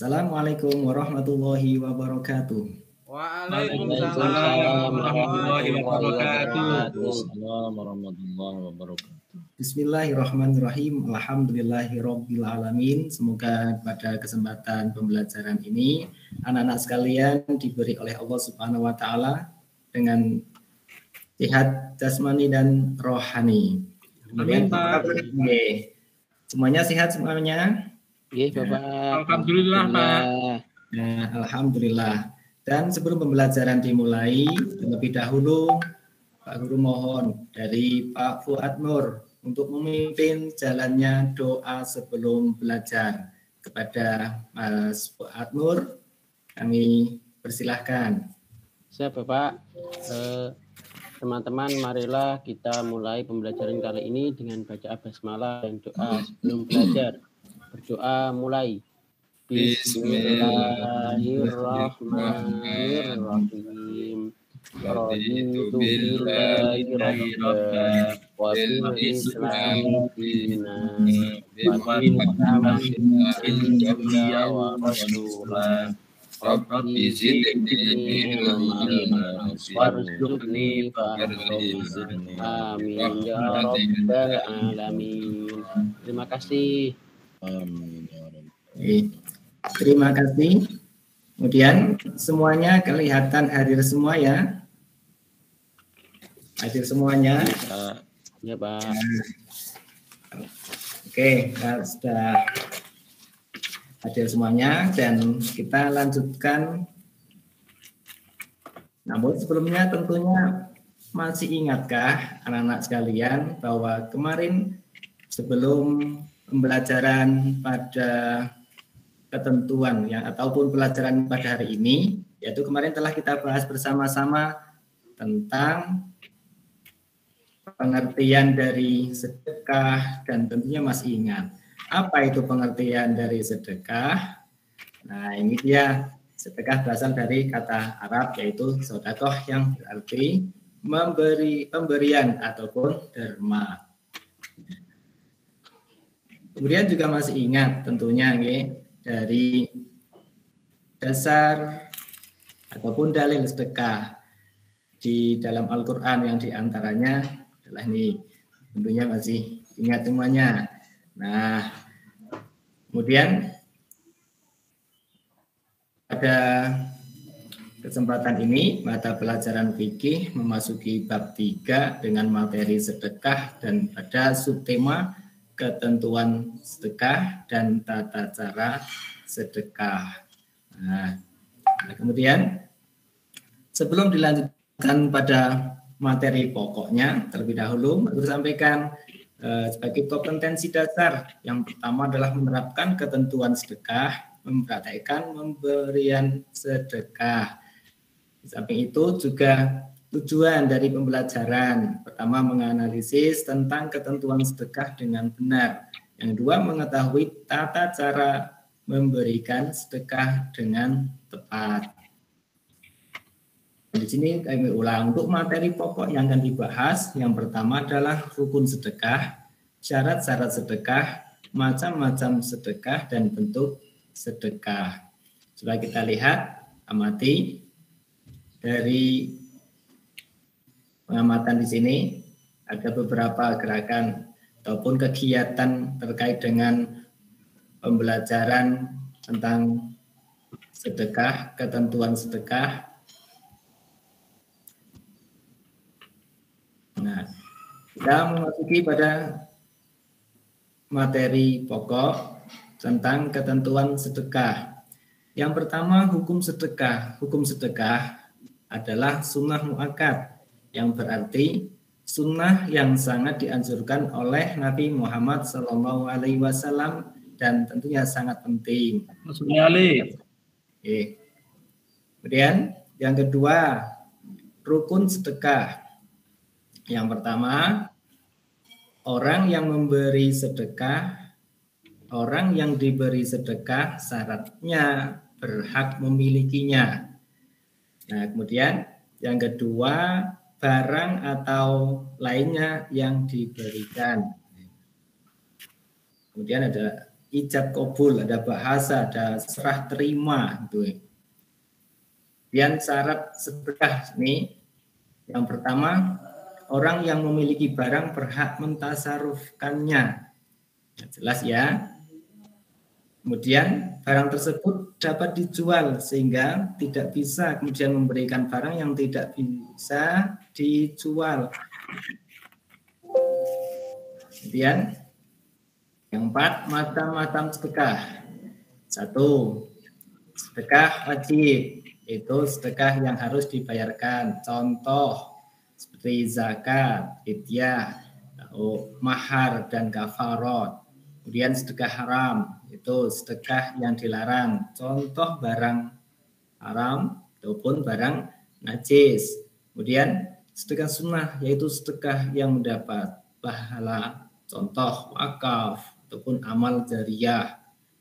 Assalamualaikum warahmatullahi wabarakatuh. Waalaikumsalam warahmatullahi wabarakatuh. Assalamualaikum warahmatullahi wabarakatuh. Bismillahirrahmanirrahim. Alhamdulillahirabbil alamin. Semoga pada kesempatan pembelajaran ini anak-anak sekalian diberi oleh Allah Subhanahu wa taala dengan sehat jasmani dan rohani. Amin, Pak. Semuanya sehat semuanya? Nggih, Bapak. Alhamdulillah, Pak. Nah, alhamdulillah. Dan sebelum pembelajaran dimulai, terlebih dahulu Pak Guru mohon dari Pak Fuad Nur untuk memimpin jalannya doa sebelum belajar. Kepada Mas Fuad Nur, kami persilahkan. Siap, Bapak. Teman-teman, marilah kita mulai pembelajaran kali ini dengan baca basmalah dan doa sebelum belajar. Berdoa mulai. Bismillahirrahmanirrahim. Raditu billahi rabba wa bil islami dinan wa bi Muhammadin wa rasulah. Rabbi zidni ilma warzuqni fahmi. Amin ya rabbal alamin. Terima kasih. Amin ya rabbal. Terima kasih. Kemudian semuanya kelihatan hadir semua ya. Hadir semuanya. Ya, Pak. Oke, kita sudah hadir semuanya dan kita lanjutkan. Namun sebelumnya tentunya masih ingatkah anak-anak sekalian bahwa kemarin sebelum pembelajaran pada ketentuan yang ataupun pelajaran pada hari ini, yaitu kemarin telah kita bahas bersama-sama tentang pengertian dari sedekah dan tentunya masih ingat apa itu pengertian dari sedekah. Nah, ini dia sedekah berasal dari kata Arab yaitu sodakoh yang berarti memberi, pemberian ataupun derma. Kemudian juga masih ingat tentunya dari dasar ataupun dalil sedekah di dalam Al-Quran yang diantaranya adalah ini. Tentunya masih ingat semuanya. Nah, kemudian pada kesempatan ini mata pelajaran fikih memasuki bab 3 dengan materi sedekah dan pada subtema ketentuan sedekah dan tata cara sedekah. Nah, kemudian sebelum dilanjutkan pada materi pokoknya, terlebih dahulu saya sampaikan sebagai kompetensi dasar. Yang pertama adalah menerapkan ketentuan sedekah, mempraktekkan pemberian sedekah. Di samping itu juga tujuan dari pembelajaran, pertama menganalisis tentang ketentuan sedekah dengan benar. Yang kedua mengetahui tata cara memberikan sedekah dengan tepat. Di sini kami ulang untuk materi pokok yang akan dibahas. Yang pertama adalah rukun sedekah, syarat-syarat sedekah, macam-macam sedekah dan bentuk sedekah. Coba kita lihat, amati dari pengamatan di sini ada beberapa gerakan ataupun kegiatan terkait dengan pembelajaran tentang sedekah, ketentuan sedekah. Nah, kita memasuki pada materi pokok tentang ketentuan sedekah. Yang pertama, hukum sedekah. Hukum sedekah adalah sunnah muakkad, yang berarti sunnah yang sangat dianjurkan oleh Nabi Muhammad SAW dan tentunya sangat penting. Kemudian yang kedua, rukun sedekah. Yang pertama, orang yang memberi sedekah, orang yang diberi sedekah syaratnya berhak memilikinya. Nah, kemudian yang kedua, barang atau lainnya yang diberikan. Kemudian ada ijab kabul, ada bahasa, ada serah terima gitu. Dan syarat sedekah ini yang pertama, orang yang memiliki barang berhak mentasarufkannya. Jelas ya. Kemudian barang tersebut dapat dijual sehingga tidak bisa kemudian memberikan barang yang tidak bisa dijual. Kemudian yang 4, macam-macam sedekah. 1, sedekah wajib, itu sedekah yang harus dibayarkan. Contoh seperti zakat, fidyah, mahar dan kafarat. Kemudian sedekah haram, itu sedekah yang dilarang. Contoh barang haram ataupun barang najis. Kemudian sedekah sunnah, yaitu sedekah yang mendapat pahala. Contoh wakaf ataupun amal jariyah.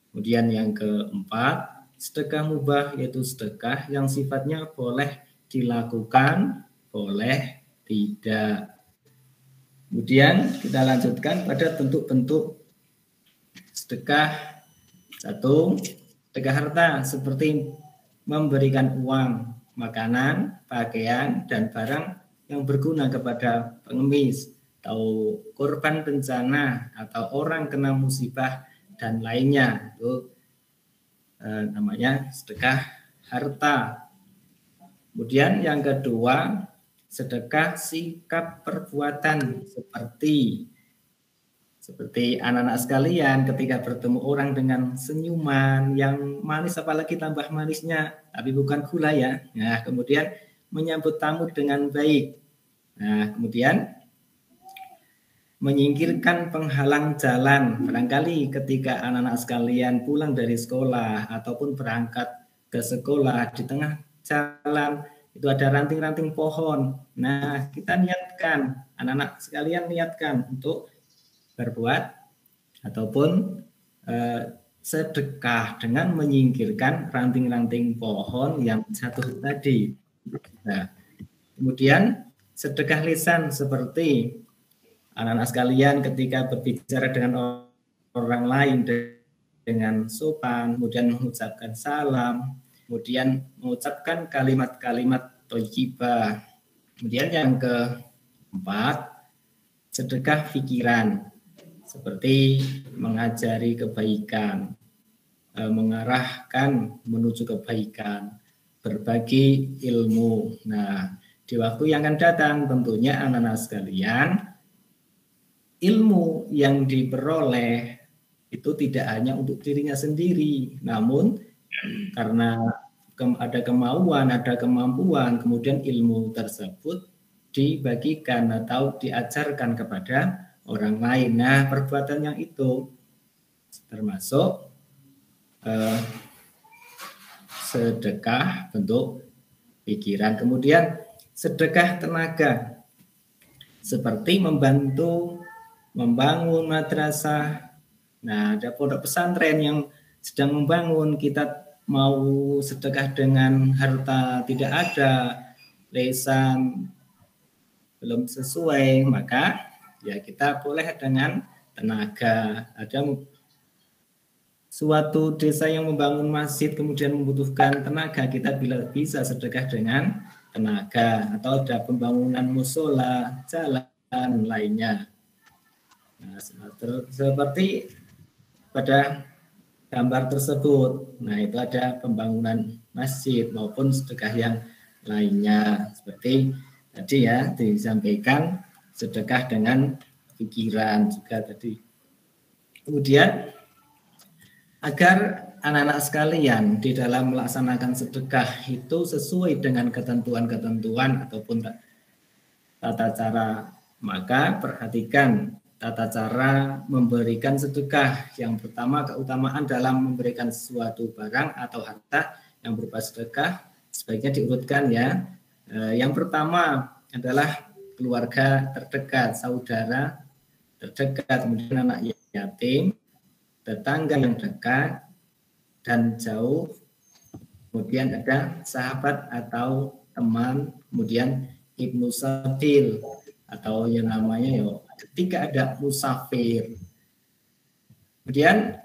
Kemudian yang keempat, sedekah mubah, yaitu sedekah yang sifatnya boleh dilakukan, boleh tidak. Kemudian kita lanjutkan pada bentuk-bentuk sedekah. 1, sedekah harta seperti memberikan uang, makanan, pakaian, dan barang yang berguna kepada pengemis, atau korban bencana, atau orang kena musibah, dan lainnya. Itu namanya sedekah harta. Kemudian yang kedua, sedekah sikap perbuatan seperti anak-anak sekalian ketika bertemu orang dengan senyuman yang manis, apalagi tambah manisnya, tapi bukan gula ya. Nah, kemudian menyambut tamu dengan baik. Nah, kemudian menyingkirkan penghalang jalan. Barangkali ketika anak-anak sekalian pulang dari sekolah ataupun berangkat ke sekolah, di tengah jalan itu ada ranting-ranting pohon. Nah, kita niatkan, anak-anak sekalian niatkan untuk berbuat ataupun sedekah dengan menyingkirkan ranting-ranting pohon yang jatuh tadi. Nah, kemudian sedekah lisan seperti anak-anak sekalian ketika berbicara dengan orang lain dengan sopan, kemudian mengucapkan salam, kemudian mengucapkan kalimat-kalimat thayyibah. Kemudian yang keempat, sedekah pikiran seperti mengajari kebaikan, mengarahkan menuju kebaikan, berbagi ilmu. Nah, di waktu yang akan datang tentunya anak-anak sekalian, ilmu yang diperoleh itu tidak hanya untuk dirinya sendiri, namun karena ada kemauan, ada kemampuan, kemudian ilmu tersebut dibagikan atau diajarkan kepada orang lain. Nah, perbuatan yang itu termasuk sedekah bentuk pikiran. Kemudian sedekah tenaga seperti membantu membangun madrasah. Nah, ada pondok pesantren yang sedang membangun, kita mau sedekah dengan harta tidak ada, lesan belum sesuai, maka ya kita boleh dengan tenaga. Ada suatu desa yang membangun masjid kemudian membutuhkan tenaga, kita bisa sedekah dengan tenaga. Atau ada pembangunan musola, jalan lainnya. Nah, seperti pada gambar tersebut. Nah, itu ada pembangunan masjid maupun sedekah yang lainnya. Seperti tadi ya disampaikan, sedekah dengan pikiran juga tadi. Kemudian agar anak-anak sekalian di dalam melaksanakan sedekah itu sesuai dengan ketentuan-ketentuan ataupun tata cara, maka perhatikan tata cara memberikan sedekah. Yang pertama, keutamaan dalam memberikan suatu barang atau harta yang berupa sedekah sebaiknya diurutkan ya. Yang pertama adalah keluarga terdekat, saudara terdekat, kemudian anak yatim, tetangga yang dekat dan jauh, kemudian ada sahabat atau teman, kemudian ibnu sabil atau yang namanya ketika ada musafir. Kemudian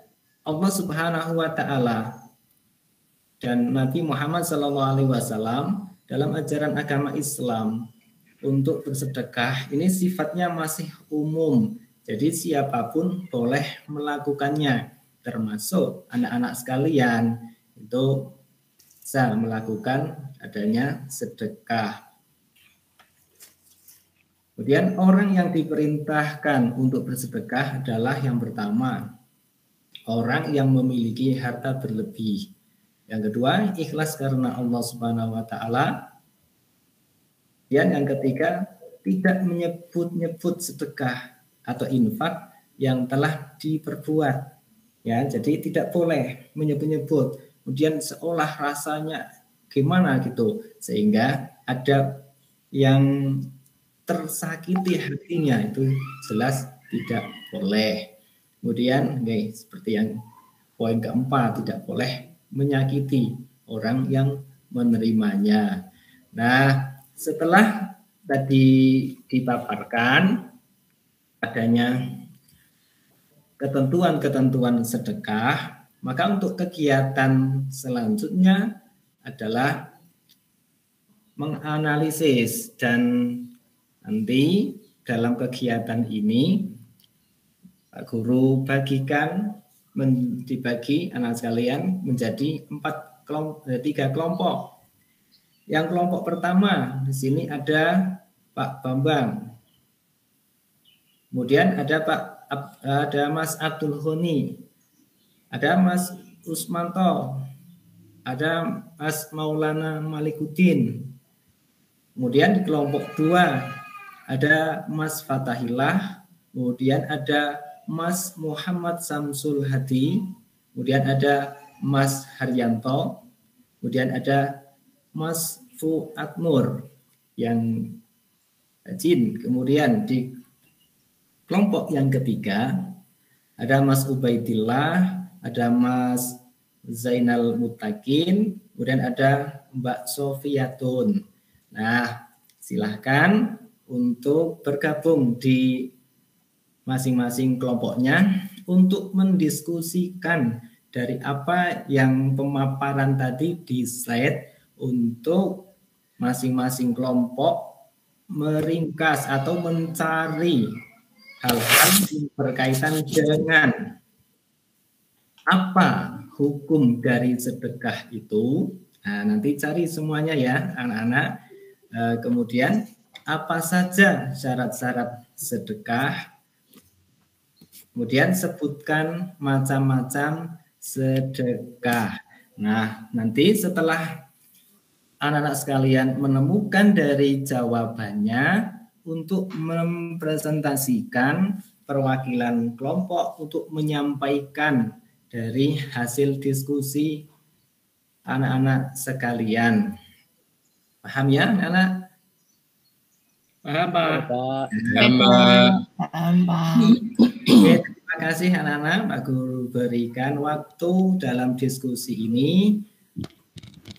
Allah Subhanahu wa taala dan Nabi Muhammad SAW dalam ajaran agama Islam untuk bersedekah ini sifatnya masih umum. Jadi siapapun boleh melakukannya, termasuk anak-anak sekalian itu bisa melakukan adanya sedekah. Kemudian orang yang diperintahkan untuk bersedekah adalah yang pertama, orang yang memiliki harta berlebih. Yang kedua, ikhlas karena Allah Subhanahu wa taala. Dan yang ketiga, tidak menyebut-nyebut sedekah atau infak yang telah diperbuat. Ya, jadi tidak boleh menyebut-nyebut. Kemudian seolah rasanya gimana gitu, sehingga ada yang tersakiti hatinya, itu jelas tidak boleh. Kemudian seperti yang poin keempat, tidak boleh menyakiti orang yang menerimanya. Nah, setelah tadi dipaparkan adanya ketentuan-ketentuan sedekah, maka untuk kegiatan selanjutnya adalah menganalisis, dan nanti dalam kegiatan ini Pak Guru bagikan dibagi anak sekalian menjadi 3 kelompok. Yang kelompok pertama di sini ada Pak Bambang, kemudian ada Mas Abdul Honi, ada Mas Usmanto, ada Mas Maulana Malikuddin. Kemudian di kelompok 2 ada Mas Fatahillah, kemudian ada Mas Muhammad Samsul Hadi, kemudian ada Mas Haryanto, kemudian ada Mas Fuad Nur yang rajin. Kemudian di kelompok yang ketiga ada Mas Ubaidillah, ada Mas Zainal Mutakin, kemudian ada Mbak Sofiatun. Nah, silahkan untuk bergabung di masing-masing kelompoknya untuk mendiskusikan dari apa yang pemaparan tadi di slide, untuk masing-masing kelompok meringkas atau mencari hal-hal yang berkaitan dengan apa hukum dari sedekah itu. Nah, nanti cari semuanya ya anak-anak. Kemudian apa saja syarat-syarat sedekah. Kemudian sebutkan macam-macam sedekah. Nah, nanti setelah anak-anak sekalian menemukan dari jawabannya, untuk mempresentasikan perwakilan kelompok untuk menyampaikan dari hasil diskusi anak-anak sekalian. Paham ya, anak-anak? Paham, Pak. Paham, Pak. Oke, terima kasih anak-anak. Pak Guru berikan waktu dalam diskusi ini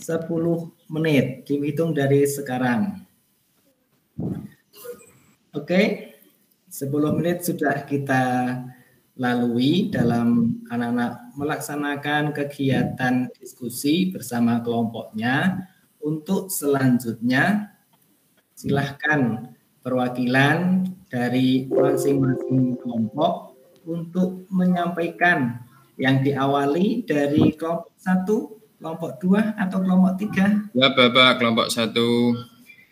10 menit, dihitung dari sekarang. Oke, 10 menit sudah kita lalui dalam anak-anak melaksanakan kegiatan diskusi bersama kelompoknya. Untuk selanjutnya, silahkan perwakilan dari masing-masing kelompok untuk menyampaikan, yang diawali dari kelompok 1, kelompok 2, atau kelompok 3? Ya, Bapak, kelompok 1.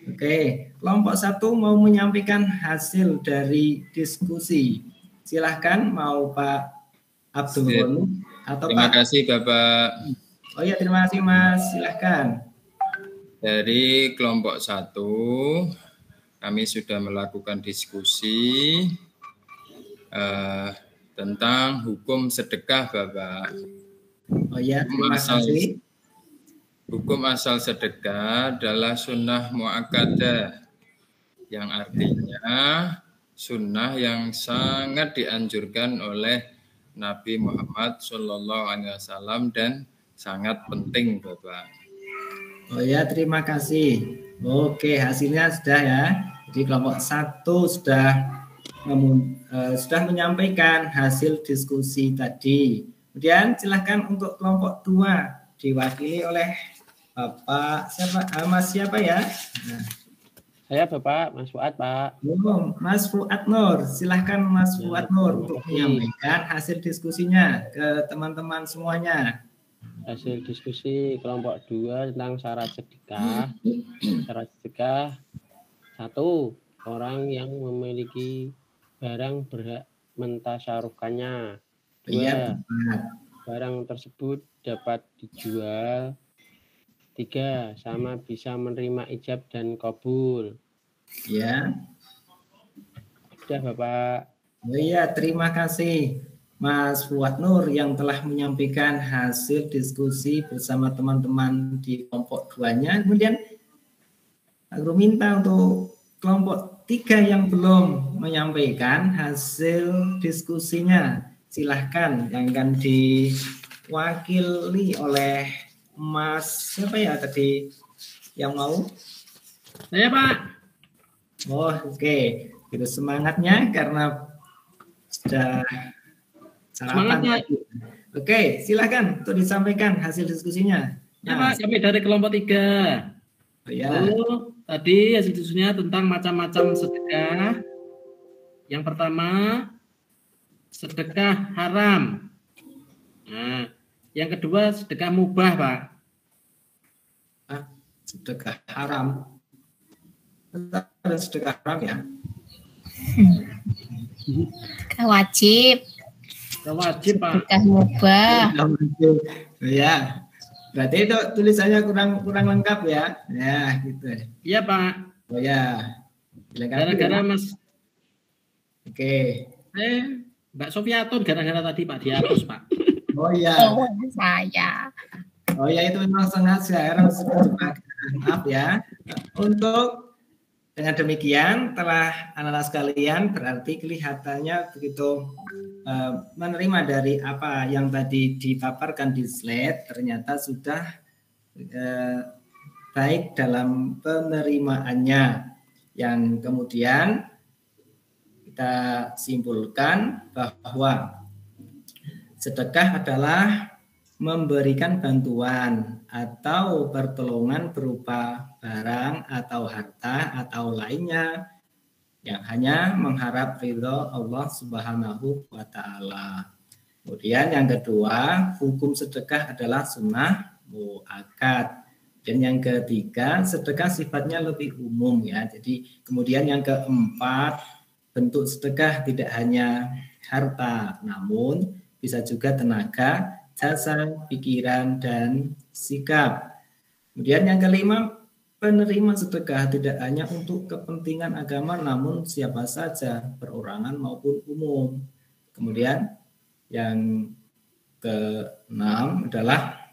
Oke, kelompok 1 mau menyampaikan hasil dari diskusi. Silahkan, mau Pak Abdul Ghani atau Terima Pak? kasih, Bapak. Oh ya, terima kasih Mas. Silahkan. Dari kelompok 1, kami sudah melakukan diskusi tentang hukum sedekah, Bapak. Oh ya, terima kasih. Hukum asal sedekah adalah sunnah mu'akkadah, yang artinya sunnah yang sangat dianjurkan oleh Nabi Muhammad SAW dan sangat penting, Bapak. Oh ya, terima kasih. Oke, hasilnya sudah ya. Jadi kelompok 1 sudah menyampaikan hasil diskusi tadi Kemudian silahkan untuk kelompok 2 diwakili oleh Bapak siapa? Mas siapa ya? Nah. Saya Bapak Mas Fuad, Pak. Mas Fuad Nur, silahkan Mas Fuad Nur untuk menyampaikan hasil diskusinya ke teman-teman semuanya. Hasil diskusi kelompok 2 tentang syarat sedekah. Syarat sedekah 1. Orang yang memiliki barang berhak mentasyaruhkannya. 2. Barang tersebut dapat dijual. 3. Sama bisa menerima ijab dan kabul. Ya. Sudah Bapak. Oh iya, terima kasih Mas Fuad Nur yang telah menyampaikan hasil diskusi bersama teman-teman di kelompok 2-nya. Kemudian aku minta untuk kelompok 3 yang belum menyampaikan hasil diskusinya. Silahkan yang akan diwakili oleh Mas siapa ya tadi yang mau? Saya Pak. Oh oke. Itu semangatnya karena sudah sarapan. Oke, silakan untuk disampaikan hasil diskusinya. Ya Pak, kami dari kelompok 3. Oh, ya. Lalu tadi hasil diskusinya tentang macam-macam sedekah. Yang pertama, sedekah haram. Nah, yang kedua sedekah mubah, Pak. Sedekah haram. Ada sedekah haram ya? Wajib. Wajib, Pak. Sedekah mubah. Ya. Berarti itu tulisannya kurang lengkap ya? Ya, gitu. Iya, Pak. Oh ya. Gara-gara Mas. Oke. Mbak Sofiatun gara-gara tadi Pak dihapus, Pak. Oh iya. Oh, saya. Oh ya, itu memang sengaja. Maaf ya. Untuk dengan demikian telah anak-anak sekalian berarti kelihatannya begitu menerima dari apa yang tadi dipaparkan di slide, ternyata sudah baik dalam penerimaannya, yang kemudian kita simpulkan bahwa sedekah adalah memberikan bantuan atau pertolongan berupa barang atau harta atau lainnya yang hanya mengharap ridho Allah Subhanahu wa Ta'ala. Kemudian yang kedua, hukum sedekah adalah sunnah muakkad. Dan yang ketiga, sedekah sifatnya lebih umum ya. Jadi kemudian yang keempat, bentuk sedekah tidak hanya harta, namun bisa juga tenaga, jasa, pikiran, dan sikap. Kemudian yang kelima, penerima sedekah tidak hanya untuk kepentingan agama, namun siapa saja, perorangan maupun umum. Kemudian yang keenam adalah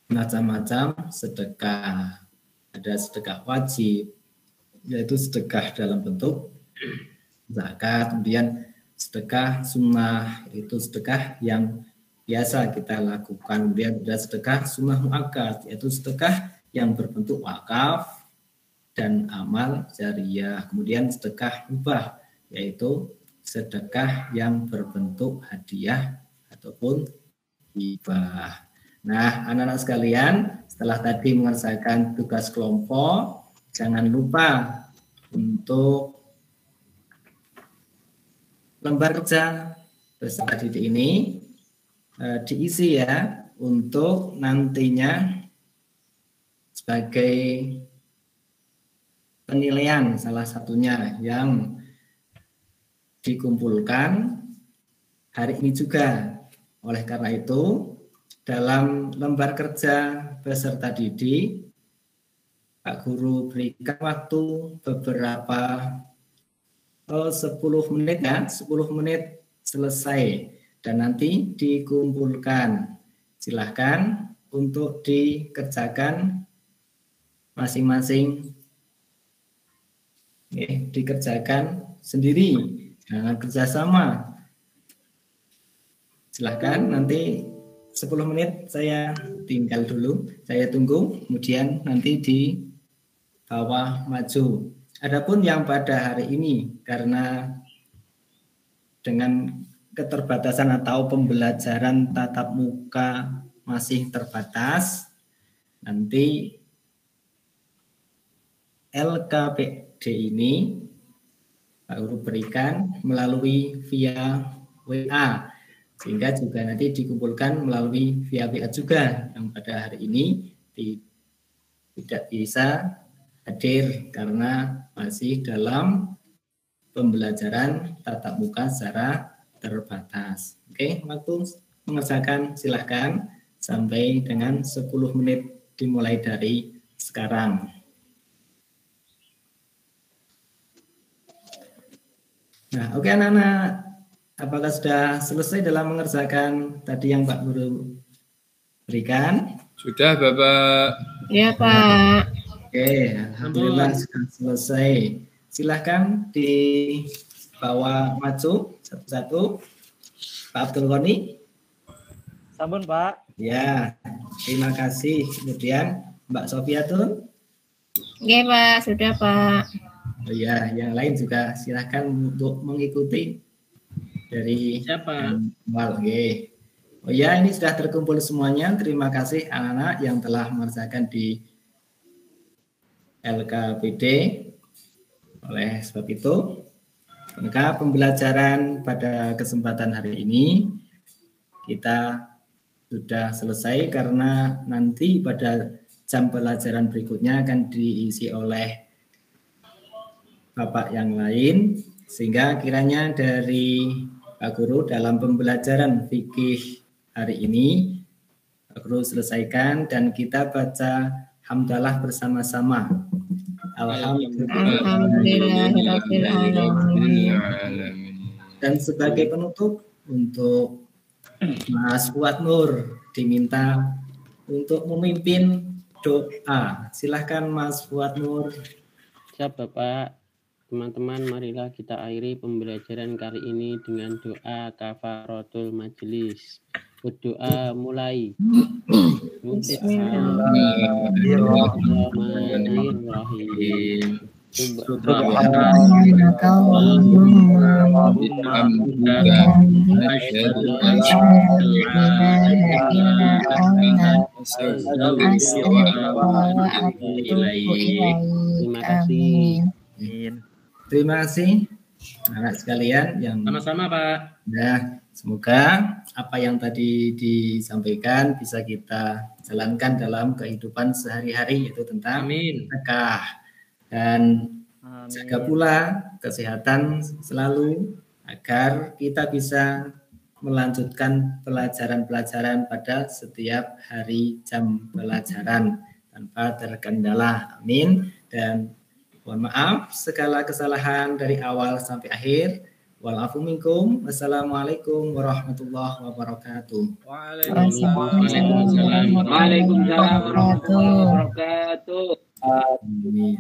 macam-macam sedekah. Ada sedekah wajib, yaitu sedekah dalam bentuk zakat. Kemudian sedekah sunnah, itu sedekah yang biasa kita lakukan. Kemudian ada sedekah sunnah muakkad, yaitu sedekah yang berbentuk wakaf dan amal jariah. Kemudian sedekah mubah, yaitu sedekah yang berbentuk hadiah ataupun hibah. Nah, anak-anak sekalian, setelah tadi mengerjakan tugas kelompok, jangan lupa untuk lembar kerja peserta didik ini diisi ya, untuk nantinya sebagai penilaian salah satunya yang dikumpulkan hari ini juga. Oleh karena itu, dalam lembar kerja peserta didik, Pak Guru berikan waktu beberapa 10 menit ya, 10 menit selesai. Dan nanti dikumpulkan. Silahkan untuk dikerjakan masing-masing. Dikerjakan sendiri, jangan kerjasama. Silahkan nanti 10 menit saya tinggal dulu, saya tunggu, kemudian nanti di bawah maju. Adapun yang pada hari ini, karena dengan keterbatasan atau pembelajaran tatap muka masih terbatas, nanti LKPD ini Pak Guru berikan melalui via WA, sehingga juga nanti dikumpulkan melalui via WA juga, yang pada hari ini tidak bisa hadir karena masih dalam pembelajaran tatap muka secara terbatas. Oke, waktu mengerjakan silahkan sampai dengan 10 menit dimulai dari sekarang. Nah, oke anak-anak, apakah sudah selesai dalam mengerjakan tadi yang Pak Guru berikan? Sudah, Bapak. Ya, Pak. Oke, alhamdulillah sudah selesai. Silahkan dibawa maju satu-satu. Pak Abdul Ghani. Sampun, Pak. Ya, terima kasih. Kemudian Mbak Sofiatun. Oke, Pak. Sudah, Pak. Oh ya, yang lain juga silahkan untuk mengikuti dari Siapa? awal. Oke. Oh ya, ini sudah terkumpul semuanya. Terima kasih anak-anak yang telah mengerjakan di LKPD. Oleh sebab itu, maka pembelajaran pada kesempatan hari ini kita sudah selesai karena nanti pada jam pelajaran berikutnya akan diisi oleh Bapak yang lain, sehingga kiranya dari Pak Guru dalam pembelajaran fikih hari ini Pak Guru selesaikan dan kita baca hamdalah bersama-sama. Alhamdulillahirabbil alamin. Dan sebagai penutup untuk Mas Fuad Nur diminta untuk memimpin doa. Silahkan Mas Fuad Nur. Siap Bapak. Teman-teman, marilah kita akhiri pembelajaran kali ini dengan doa kafaratul majelis. Berdoa mulai. Bismillahirrahmanirrahim. Terima kasih. Terima kasih anak sekalian yang Sama-sama, Pak. ya, semoga apa yang tadi disampaikan bisa kita jalankan dalam kehidupan sehari-hari, yaitu tentang sedekah, dan jaga pula kesehatan selalu agar kita bisa melanjutkan pelajaran-pelajaran pada setiap hari jam pelajaran tanpa terkendala. Amin. Dan mohon maaf segala kesalahan dari awal sampai akhir. Walafu minkum. Wassalamualaikum warahmatullahi wabarakatuh. Waalaikumsalam warahmatullahi wabarakatuh. Amin.